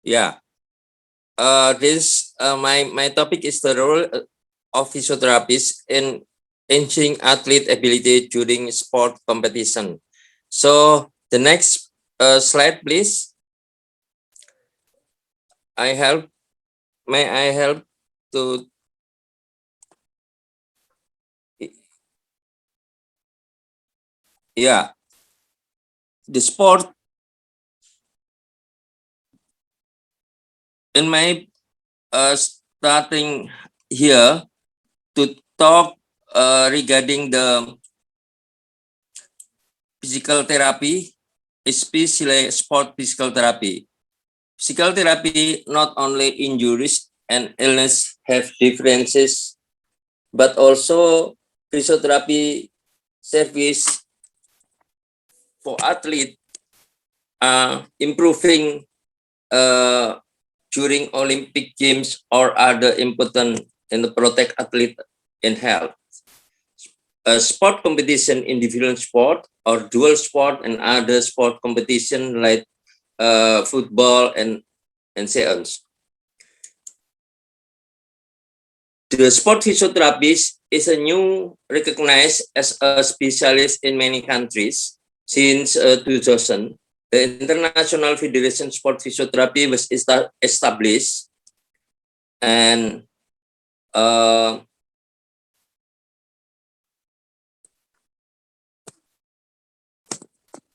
Yeah. My topic is the role of physiotherapists in enhancing athlete ability during sport competition. So the next slide, please. I help. May I help to? Yeah, the sport in my starting here to talk regarding the physical therapy, especially sport physical therapy. Physical therapy not only injuries and illness have differences, but also physiotherapy service for athlete improving uh, during Olympic Games or other important in the protect athlete in health. A sport competition, individual sport or dual sport and other sport competition like football and so on. The sport physiotherapist is a new recognized as a specialist in many countries since 2000. The International Federation Sport Physiotherapy was established, and uh,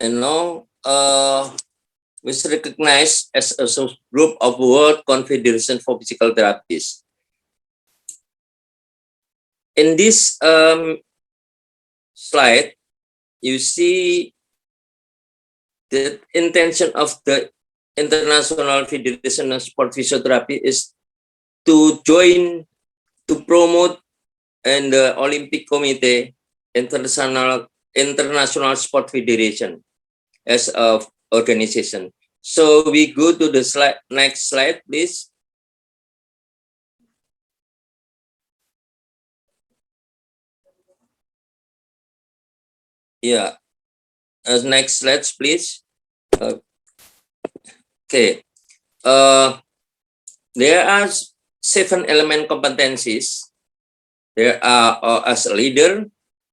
now was recognized as a group of World Confederation for Physical Therapies. In this slide, you see the intention of the International Federation of Sport Physiotherapy is to join to promote and the Olympic Committee International Sport Federation as a organization. So we go to the slide, next slide, please. Yeah, next slide, please. Okay. There are 7 element competencies. There are as a leader,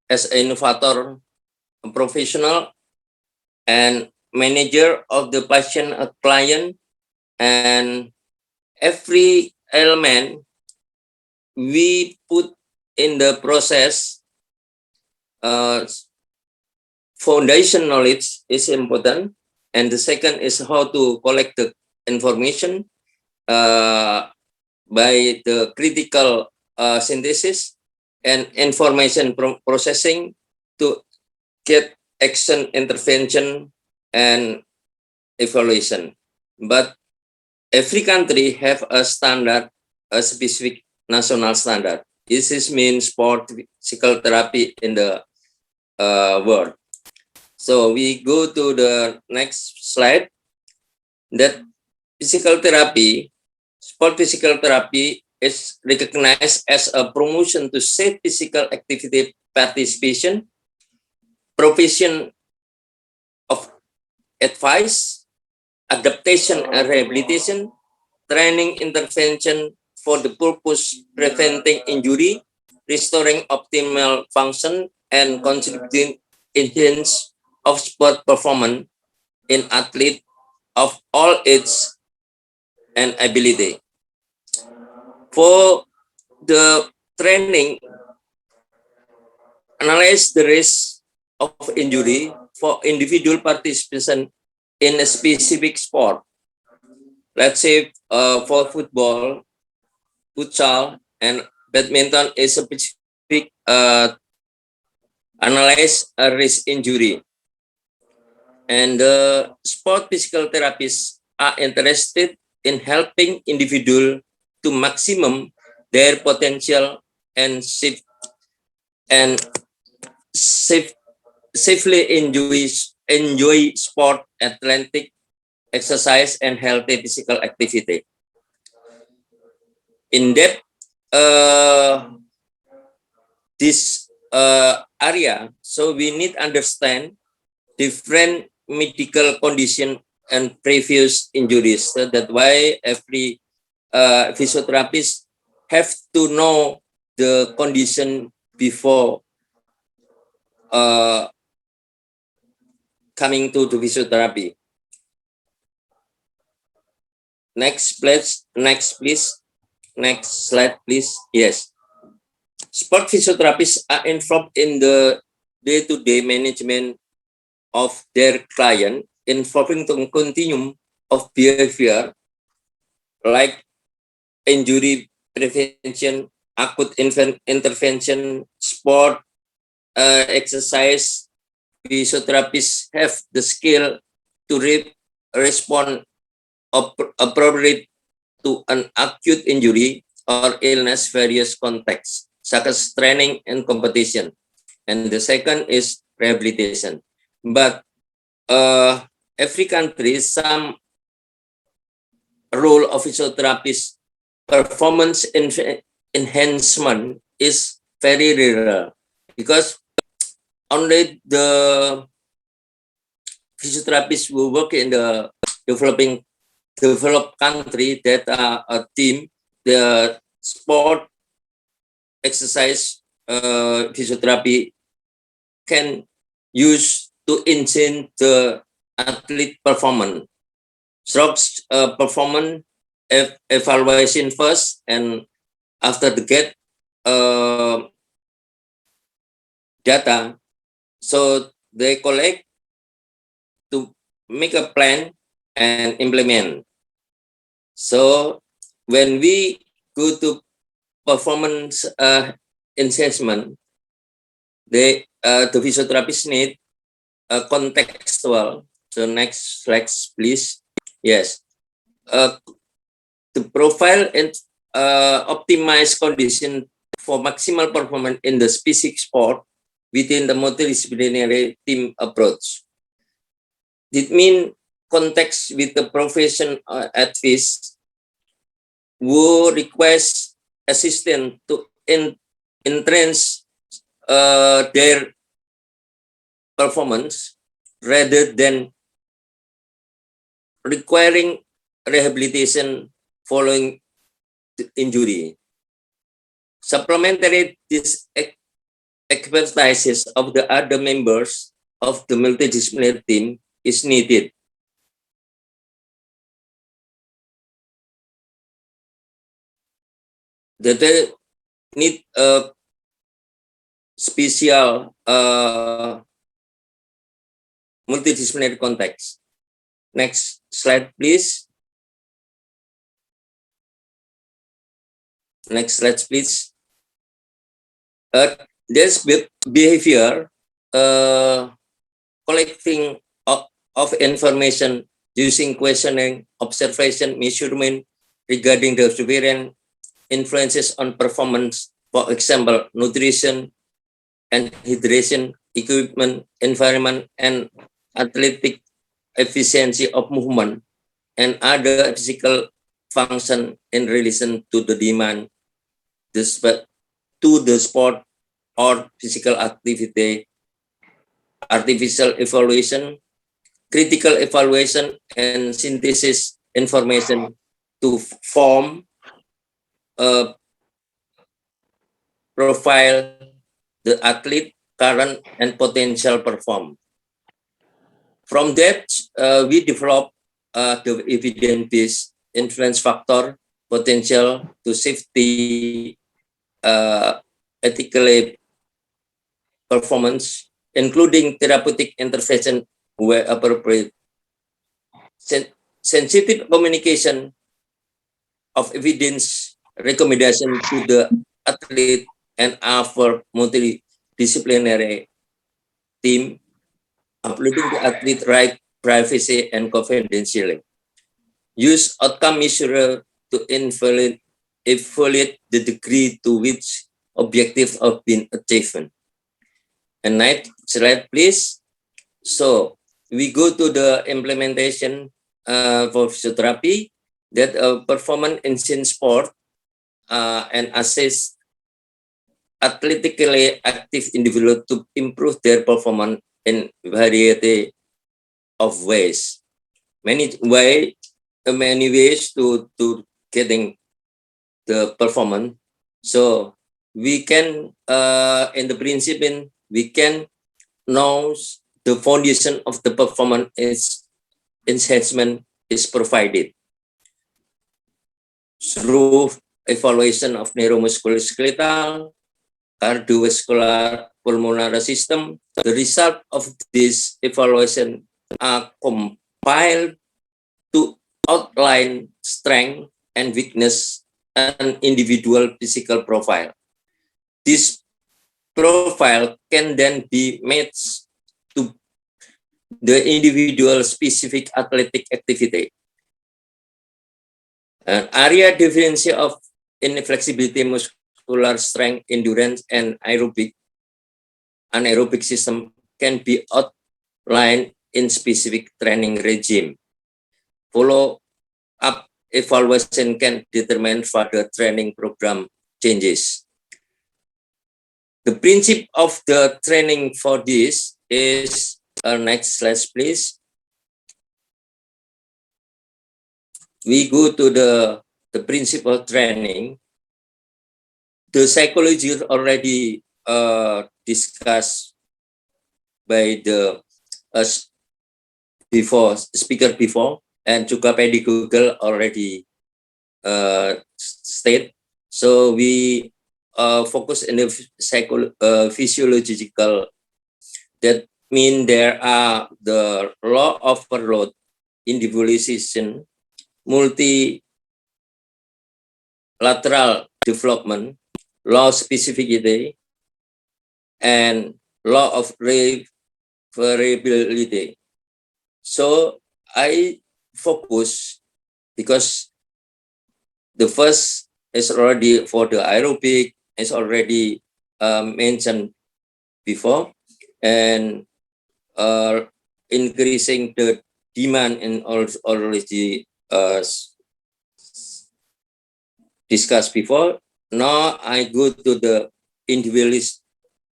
as an innovator, a professional, and manager of the patient, a client, and every element we put in the process. Foundation knowledge is important, and the second is how to collect the information by the critical synthesis and information processing to get action intervention and evaluation. But every country have a standard, a specific national standard. This is mean sport physical therapy in the world. So we go to the next slide. That physical therapy, sport physical therapy is recognized as a promotion to safe physical activity participation, provision of advice, adaptation and rehabilitation, training intervention for the purpose preventing injury, restoring optimal function, and contributing enhance of sport performance in athlete of all age and ability. For the training, analyze the risk of injury for individual participation in a specific sport. Let's say for football, futsal, and badminton is a specific analyze a risk injury. And the sport physical therapists are interested in helping individual to maximum their potential and and safe, safely enjoy sport, athletic exercise, and healthy physical activity. In depth, this area, so we need understand different medical condition and previous injuries. So that's why every physiotherapist have to know the condition before coming to the physiotherapy. Next, please. Next, please. Next slide, please. Yes. Sport physiotherapists are involved in the day-to-day management of their client, involving the continuum of behavior like injury prevention, acute intervention, sport, exercise. Physiotherapists have the skill to respond appropriate to an acute injury or illness various contexts, such as training and competition. And the second is rehabilitation. But every country, some role of physiotherapist performance enhancement is very rare because only the physiotherapists who work in the developed country that are a team, the sport exercise physiotherapy can use to enhance the athlete performance. Strokes performance evaluation first, and after the get data, so they collect to make a plan and implement. So when we go to performance enhancement, the physiotherapists need a contextual. So next slide, please. Yes. To profile and optimize condition for maximal performance in the specific sport within the multidisciplinary team approach. It means context with the profession athletes who request assistance to enhance their performance rather than requiring rehabilitation following injury. Supplementary this expertise of the other members of the multidisciplinary team is needed. That they need a special multidisciplinary context. Next slide, please. Next slide, please. This behavior collecting of information using questioning, observation, measurement regarding the severance influences on performance, for example, nutrition and hydration, equipment, environment, and athletic efficiency of movement and other physical function in relation to the demand to the sport or physical activity, artificial evaluation, critical evaluation, and synthesis information to form a profile the athlete current and potential perform. From that, we develop the evidence-based influence factor potential to safety ethically performance, including therapeutic intervention where appropriate. Sensitive communication of evidence recommendation to the athlete and our multidisciplinary team, including the athlete right, privacy, and confidentiality. Use outcome measure to evaluate the degree to which objectives have been achieved. And next slide, please. So we go to the implementation for physiotherapy that performance in sport and assess athletically active individuals to improve their performance in variety of ways. many ways to getting the performance. So we can in the principle we can know the foundation of the performance is enhancement is provided through evaluation of neuromusculoskeletal, cardiovascular, pulmonary system. The result of this evaluation are compiled to outline strength and weakness and individual physical profile. This profile can then be matched to the individual specific athletic activity. Area differentiation of inflexibility, muscular strength, endurance, and anaerobic system can be outlined in specific training regime. Follow-up evaluation can determine further training program changes. The principle of the training for this is, next slide, please. We go to the principle training. The psychology already discussed by the speaker before, and juga Google already state. So we focus in the physiological. That mean there are the law of overload, individualization, multilateral development, law of specificity, and law of variability. So I focus because the first is already for the aerobic is already mentioned before, and increasing the demand in already discussed before. Now I go to the individualist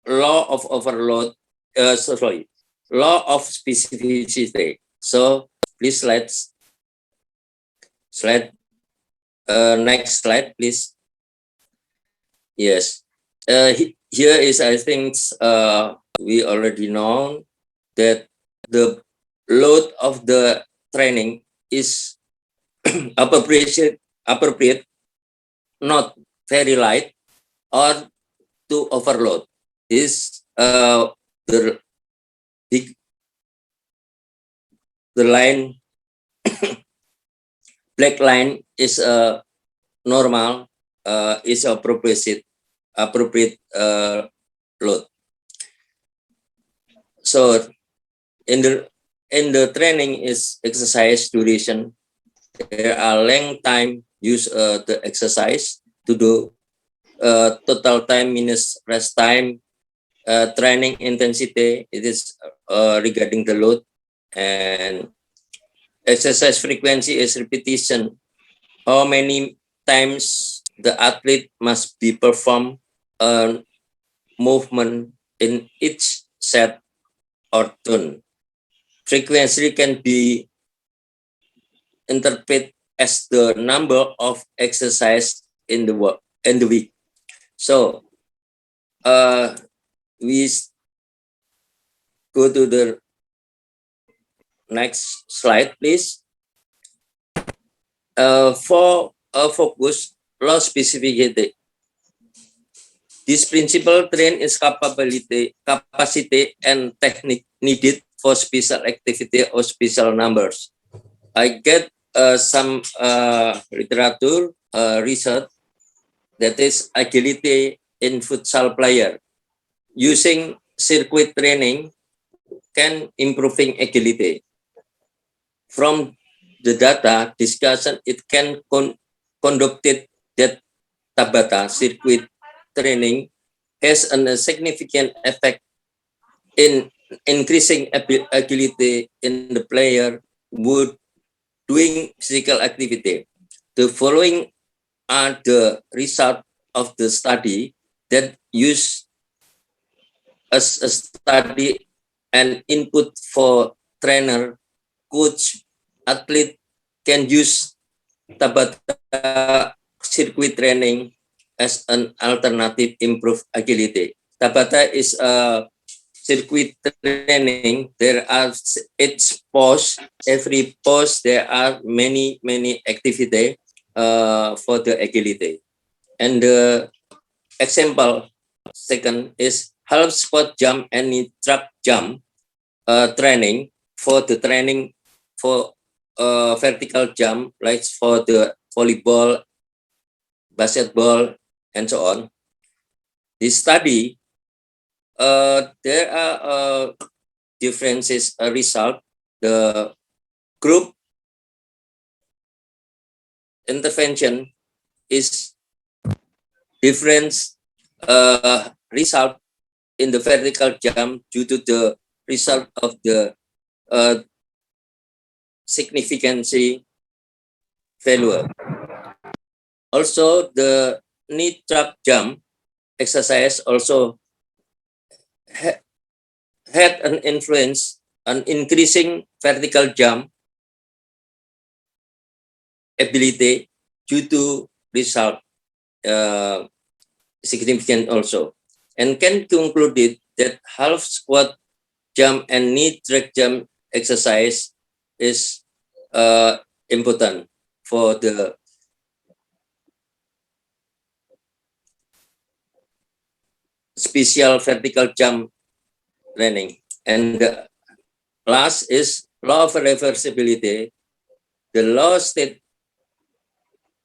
law of overload, law of specificity. So please slide next slide, please. Yes, here is, I think we already know that the load of the training is appropriate, not very light or to overload. This the line black line is normal, is appropriate load. So in the training is exercise duration. There are length time use the exercise to do total time minus rest time, training intensity. It is regarding the load, and exercise frequency is repetition. How many times the athlete must be perform a movement in each set or turn. Frequency can be interpreted as the number of exercise in the week. So we go to the next slide, please. For a focus law specificity, this principle train is capacity and technique needed for special activity or special numbers. I get some literature research that is agility in futsal player. Using circuit training can improving agility. From the data discussion, it can conducted that Tabata circuit training has a significant effect in increasing agility in the player would doing physical activity. The following are the result of the study that use as a study and input for trainer, coach, athlete can use Tabata circuit training as an alternative improve agility. Tabata is a circuit training. There are each post. Every post there are many activity for the agility. And the example second is half squat jump and knee trap jump training for the training for vertical jump like for the volleyball, basketball, and so on. This study, there are differences result. The group intervention is different result in the vertical jump due to the result of the significancy failure. Also, the knee trap jump exercise also had an influence on increasing vertical jump ability due to result significant also, and can conclude it that half squat jump and knee track jump exercise is important for the special vertical jump training. And the last is law of reversibility. The law states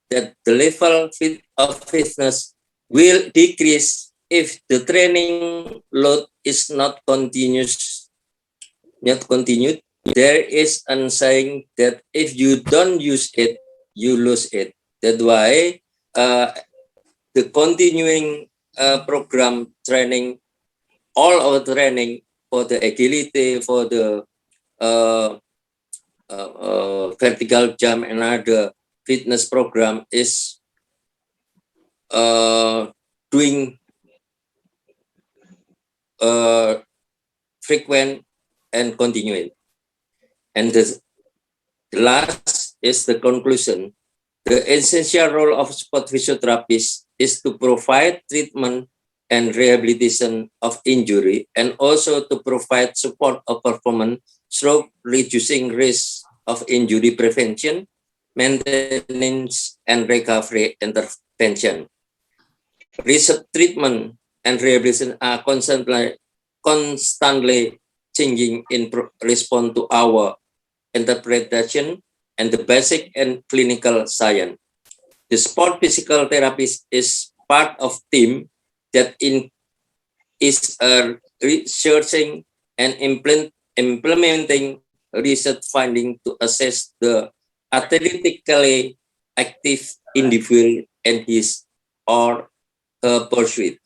that the level of fitness will decrease if the training load is not continued. There is a saying that if you don't use it, you lose it. That's why the continuing program training, all our training for the agility, for the vertical jump and other fitness program is doing frequent and continuing. And the last is the conclusion. The essential role of sport physiotherapists is to provide treatment and rehabilitation of injury, and also to provide support of performance through reducing risk of injury prevention, maintenance, and recovery intervention. Research, treatment, and rehabilitation are constantly changing in response to our interpretation and the basic and clinical science. The sport physical therapist is part of team that is researching and implementing research finding to assess the athletically active individual and his or her pursuit.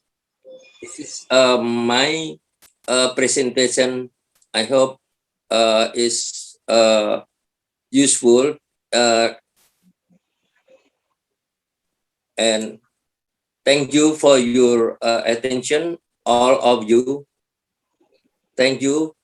This is my presentation. I hope is useful, and thank you for your attention, all of you. Thank you.